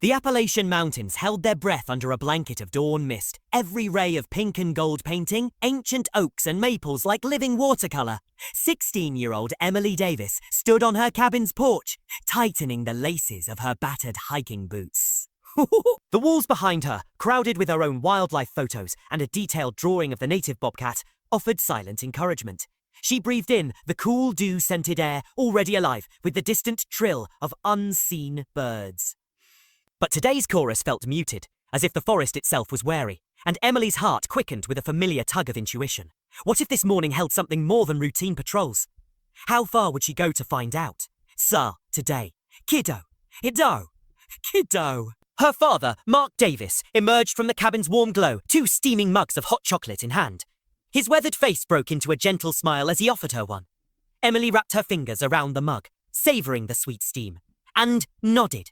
The Appalachian Mountains held their breath under a blanket of dawn mist, every ray of pink and gold painting, ancient oaks and maples like living watercolor. 16-year-old Emily Davis stood on her cabin's porch, tightening the laces of her battered hiking boots. The walls behind her, crowded with her own wildlife photos and a detailed drawing of the native bobcat, offered silent encouragement. She breathed in the cool dew-scented air, already alive with the distant trill of unseen birds. But today's chorus felt muted, as if the forest itself was wary, and Emily's heart quickened with a familiar tug of intuition. What if this morning held something more than routine patrols? How far would she go to find out? Sir, today. Kiddo. Iddo. Kiddo. Her father, Mark Davis, emerged from the cabin's warm glow, 2 steaming mugs of hot chocolate in hand. His weathered face broke into a gentle smile as he offered her one. Emily wrapped her fingers around the mug, savouring the sweet steam, and nodded.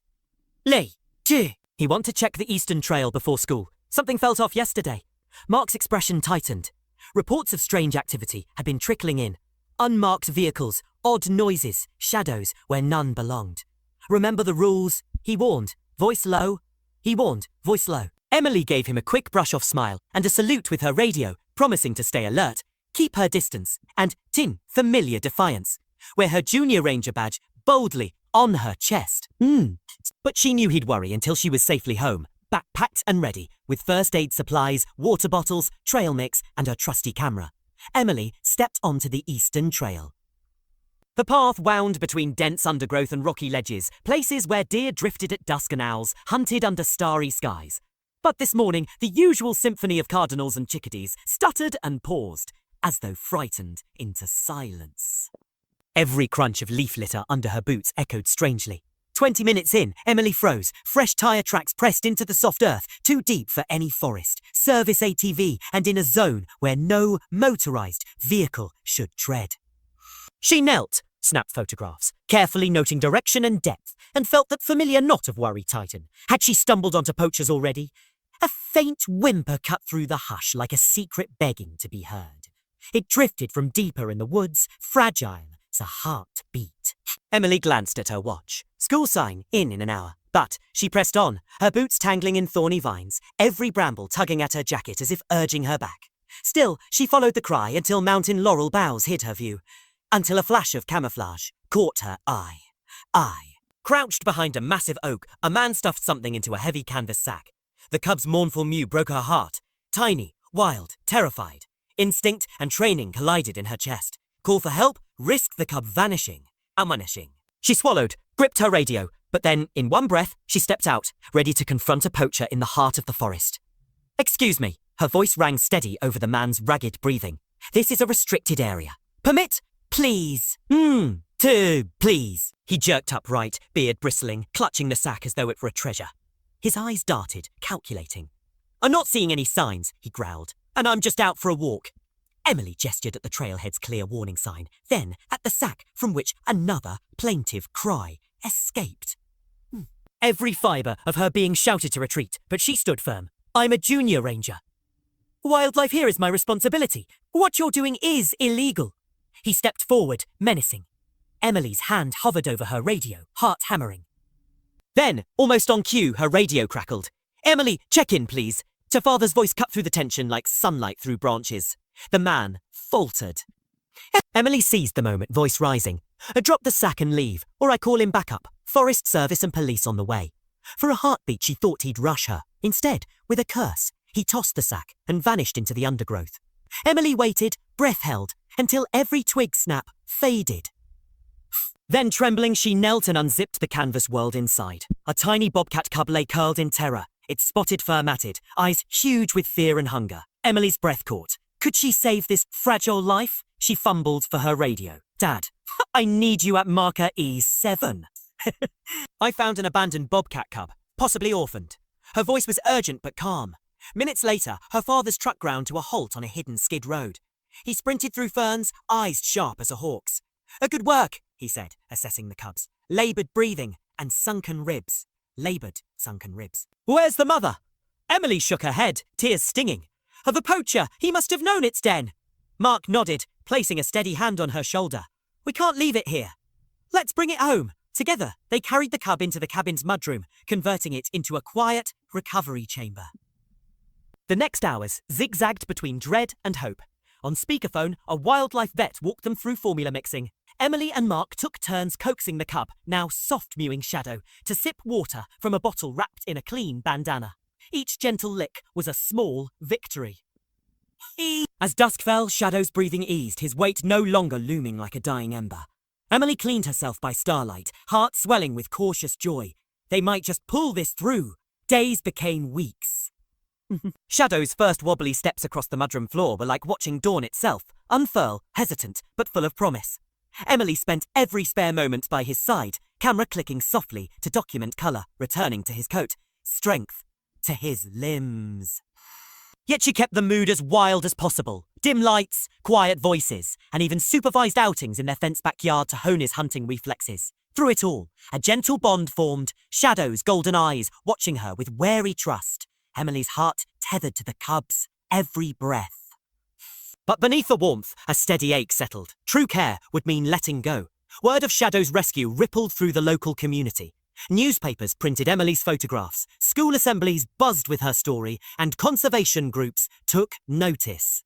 Lee. He wanted to check the Eastern Trail before school. Something felt off yesterday. Mark's expression tightened. Reports of strange activity had been trickling in. Unmarked vehicles, odd noises, shadows where none belonged. Remember the rules, he warned. Voice low. He warned. Voice low. Emily gave him a quick brush-off smile and a salute with her radio, promising to stay alert, keep her distance, and tin, familiar defiance, wear her junior ranger badge boldly on her chest. But she knew he'd worry until she was safely home, backpacked and ready, with first aid supplies, water bottles, trail mix, and her trusty camera. Emily stepped onto the Eastern Trail. The path wound between dense undergrowth and rocky ledges, places where deer drifted at dusk and owls hunted under starry skies. But this morning, the usual symphony of cardinals and chickadees stuttered and paused, as though frightened into silence. Every crunch of leaf litter under her boots echoed strangely. 20 minutes in, Emily froze, fresh tyre tracks pressed into the soft earth, too deep for any forest, service ATV, and in a zone where no motorised vehicle should tread. She knelt, snapped photographs, carefully noting direction and depth, and felt that familiar knot of worry tighten. Had she stumbled onto Poachers already? A faint whimper cut through the hush like a secret begging to be heard. It drifted from deeper in the woods, fragile as a heartbeat. Emily glanced at her watch. School sign, in an hour. But she pressed on, her boots tangling in thorny vines, every bramble tugging at her jacket as if urging her back. Still, she followed the cry until mountain laurel boughs hid her view, until a flash of camouflage caught her eye. Crouched behind a massive oak, a man stuffed something into a heavy canvas sack. The cub's mournful mew broke her heart. Tiny, wild, terrified. Instinct and training collided in her chest. Call for help, risk the cub vanishing. Admonishing. She swallowed, gripped her radio, but then, in one breath, she stepped out, ready to confront a poacher in the heart of the forest. Excuse me. Her voice rang steady over the man's ragged breathing. This is a restricted area. Permit? Please. Please. He jerked upright, beard bristling, clutching the sack as though it were a treasure. His eyes darted, calculating. I'm not seeing any signs, he growled, and I'm just out for a walk. Emily gestured at the trailhead's clear warning sign, then at the sack from which another plaintive cry escaped. Every fibre of her being shouted to retreat, but she stood firm. I'm a junior ranger. Wildlife here is my responsibility. What you're doing is illegal. He stepped forward, menacing. Emily's hand hovered over her radio, heart hammering. Then, almost on cue, her radio crackled. Emily, check in, please. Her father's voice cut through the tension like sunlight through branches. The man faltered. Emily seized the moment, voice rising. Drop the sack and leave, or I call in backup. Forest service and police on the way. For a heartbeat, she thought he'd rush her. Instead, with a curse, he tossed the sack and vanished into the undergrowth. Emily waited, breath held, until every twig snap faded. Then, trembling, she knelt and unzipped the canvas world inside. A tiny bobcat cub lay curled in terror, its spotted fur matted, eyes huge with fear and hunger. Emily's breath caught. Could she save this fragile life? She fumbled for her radio. Dad, I need you at marker E7. I found an abandoned bobcat cub, possibly orphaned. Her voice was urgent but calm. Minutes later, her father's truck ground to a halt on a hidden skid road. He sprinted through ferns, eyes sharp as a hawk's. Good work, he said, assessing the cubs. Laboured breathing and sunken ribs. Laboured, sunken ribs. Where's the mother? Emily shook her head, tears stinging. The poacher, he must have known its den. Mark nodded, placing a steady hand on her shoulder. We can't leave it here. Let's bring it home. Together, they carried the cub into the cabin's mudroom, converting it into a quiet recovery chamber. The next hours zigzagged between dread and hope. On speakerphone, a wildlife vet walked them through formula mixing. Emily and Mark took turns coaxing the cub, now soft-mewing Shadow, to sip water from a bottle wrapped in a clean bandana. Each gentle lick was a small victory. As dusk fell, Shadow's breathing eased, his weight no longer looming like a dying ember. Emily cleaned herself by starlight, heart swelling with cautious joy. They might just pull this through. Days became weeks. Shadow's first wobbly steps across the mudroom floor were like watching dawn itself, unfurl, hesitant, but full of promise. Emily spent every spare moment by his side, camera clicking softly to document colour, returning to his coat, strength to his limbs. Yet she kept the mood as wild as possible. Dim lights, quiet voices, and even supervised outings in their fenced backyard to hone his hunting reflexes. Through it all, a gentle bond formed, Shadow's golden eyes watching her with wary trust, Emily's heart tethered to the cub's every breath. But beneath the warmth, a steady ache settled. True care would mean letting go. Word of Shadow's rescue rippled through the local community. Newspapers printed Emily's photographs, school assemblies buzzed with her story, and conservation groups took notice.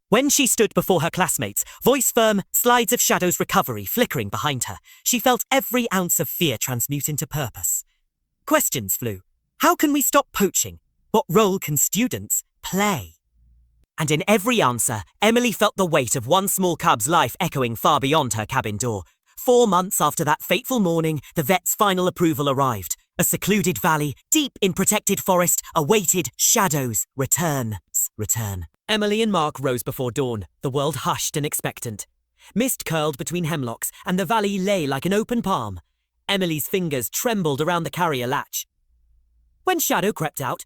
When she stood before her classmates, voice firm, slides of Shadow's recovery flickering behind her, she felt every ounce of fear transmute into purpose. Questions flew. How can we stop poaching? What role can students play? And in every answer, Emily felt the weight of one small cub's life echoing far beyond her cabin door. 4 months after that fateful morning, the vet's final approval arrived. A secluded valley, deep in protected forest, awaited Shadow's return. Emily and Mark rose before dawn, the world hushed and expectant. Mist curled between hemlocks, and the valley lay like an open palm. Emily's fingers trembled around the carrier latch. When Shadow crept out,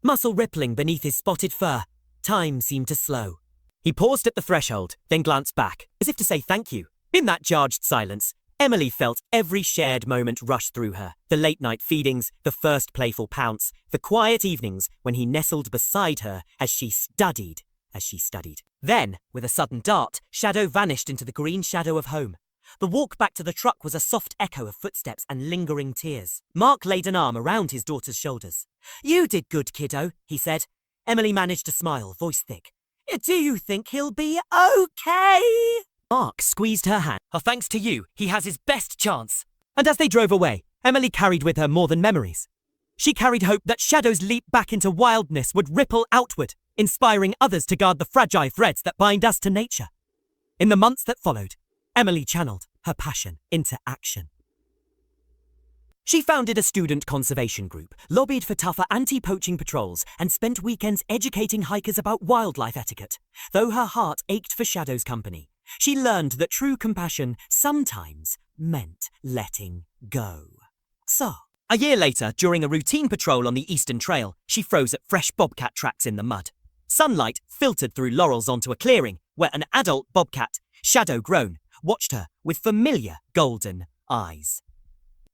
muscle rippling beneath his spotted fur, time seemed to slow. He paused at the threshold, then glanced back, as if to say thank you. In that charged silence, Emily felt every shared moment rush through her. The late-night feedings, the first playful pounce, the quiet evenings when he nestled beside her as she studied. Then, with a sudden dart, Shadow vanished into the green shadow of home. The walk back to the truck was a soft echo of footsteps and lingering tears. Mark laid an arm around his daughter's shoulders. "You did good, kiddo," he said. Emily managed to smile, voice thick. "Do you think he'll be okay?" Mark squeezed her hand. "Oh, thanks to you, he has his best chance." And as they drove away, Emily carried with her more than memories. She carried hope that Shadow's leap back into wildness would ripple outward, inspiring others to guard the fragile threads that bind us to nature. In the months that followed, Emily channeled her passion into action. She founded a student conservation group, lobbied for tougher anti-poaching patrols, and spent weekends educating hikers about wildlife etiquette. Though her heart ached for Shadow's company, she learned that true compassion sometimes meant letting go. So, a year later, during a routine patrol on the Eastern Trail, she froze at fresh bobcat tracks in the mud. Sunlight filtered through laurels onto a clearing where an adult bobcat, Shadow grown, watched her with familiar golden eyes.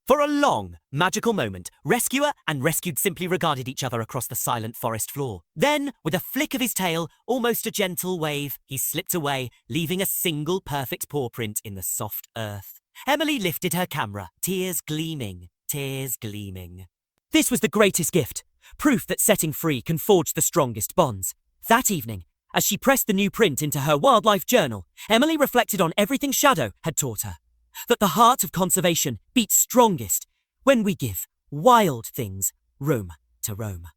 For a long, magical moment, rescuer and rescued simply regarded each other across the silent forest floor. Then, with a flick of his tail, almost a gentle wave, he slipped away, leaving a single perfect paw print in the soft earth. Emily lifted her camera, tears gleaming. This was the greatest gift, proof that setting free can forge the strongest bonds. That evening, as she pressed the new print into her wildlife journal, Emily reflected on everything Shadow had taught her. That the heart of conservation beats strongest when we give wild things room to roam.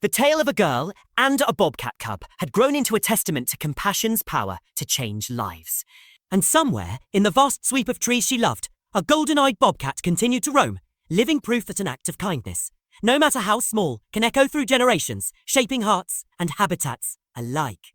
The tale of a girl and a bobcat cub had grown into a testament to compassion's power to change lives. And somewhere, in the vast sweep of trees she loved, a golden-eyed bobcat continued to roam, living proof that an act of kindness, no matter how small, can echo through generations, shaping hearts and habitats alike.